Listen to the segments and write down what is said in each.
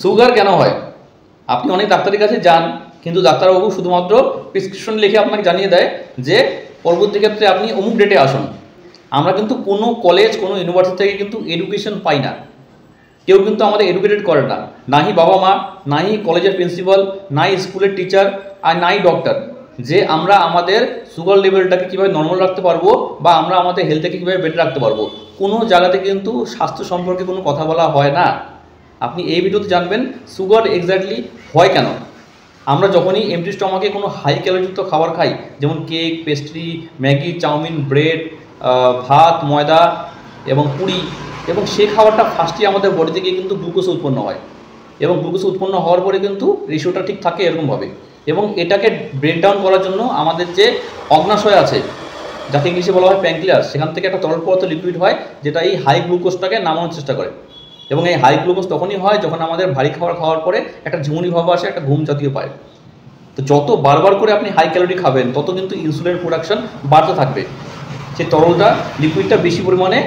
Sugar কেন হয়? আপনি অনেক ডাক্তারের কাছে যান, কিন্তু ডাক্তারবাবু শুধুমাত্র প্রেসক্রিপশন লিখে আপনাকে জানিয়ে দেয় যে পরবর্তী ক্ষেত্রে আপনি অমুক ডেটে আসুন। আমরা কিন্তু কোনো কলেজ, কোনো ইউনিভার্সিটি থেকে কিন্তু এডুকেশন পাই না। কেউ কিন্তু আমাদের এডুকেটেড করে না, নাহি বাবা মা, নাই কলেজের প্রিন্সিপাল, নাই স্কুলের টিচার, আর নাই ডক্টর, যে আমরা আমাদের সুগার লেভেলটাকে কীভাবে নর্মাল রাখতে পারবো বা আমরা আমাদের হেলথটাকে কীভাবে বেটার রাখতে পারবো। কোনো জায়গাতে কিন্তু স্বাস্থ্য সম্পর্কে কোনো কথা বলা হয় না। আপনি এই ভিডিওতে জানবেন সুগার এক্স্যাক্টলি হয় কেন। আমরা যখনই এমটি স্টমাকে কোনো হাই ক্যালোরিযুক্ত খাবার খাই, যেমন cake, pastry, Maggi, chow mein, bread, ভাত, ময়দা এবং পুরি, এবং সেই খাবারটা ফার্স্টে আমাদের বডি থেকে কিন্তু গ্লুকোজ উৎপন্ন হয়, এবং গ্লুকোজ উৎপন্ন হওয়ার পরে কিন্তু রেশিওটা ঠিক থাকে এরকমভাবে। এবং এটাকে ব্রেকডাউন করার জন্য আমাদের যে অগ্নাশয় আছে, যাকে ইংলিশে বলা হয় প্যাঙ্ক্রিয়াস, সেখান থেকে একটা তরল পদার্থ লিকুইড হয়, যেটা এই হাই গ্লুকোজটাকে নামানোর চেষ্টা করে। এবং এই হাই গ্লুকোজ তখনই হয় যখন আমাদের ভারী খাবার খাওয়ার পরে একটা ঝিমুনি ভাব আসে, একটা ঘুম জাতীয় পায়। তো যত বারবার করে আপনি হাই ক্যালোরি খাবেন, তত কিন্তু ইনসুলিন প্রোডাকশন বাড়তে থাকবে, সেই তরলটা, লিকুইডটা বেশি পরিমাণে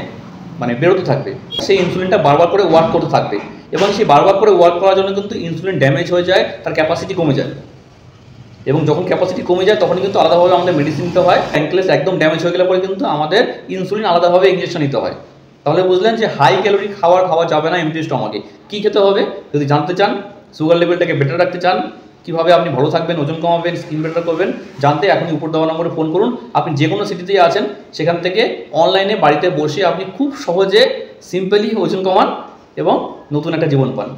বেরোতে থাকবে, সেই ইনসুলিনটা বারবার করে ওয়ার্ক করতে থাকবে, এবং সেই বারবার করে ওয়ার্ক করার জন্য কিন্তু ইনসুলিন ড্যামেজ হয়ে যায়, তার ক্যাপাসিটি কমে যায়। এবং যখন ক্যাপাসিটি কমে যায় তখন কিন্তু আলাদাভাবে আমাদের মেডিসিন নিতে হয়। প্যাঙ্ক্রিয়াস একদম ড্যামেজ হয়ে গেলে পরে কিন্তু আমাদের ইনসুলিন আলাদাভাবে ইনজেকশন নিতে হয়। তাহলে বুঝলেন যে হাই ক্যালোরি খাবার খাওয়া যাবে না এমটি স্টমাকে। কী খেতে হবে? যদি জানতে চান, সুগার লেভেলটাকে বেটার রাখতে চান, কীভাবে আপনি ভালো থাকবেন, ওজন কমাবেন, স্কিন বেটার করবেন, জানতে এখনই উপর দেওয়া নম্বরে ফোন করুন। আপনি যে কোনো সিটিতেই আছেন, সেখান থেকে অনলাইনে বাড়িতে বসে আপনি খুব সহজে সিম্পলি ওজন কমান এবং নতুন একটা জীবন পান।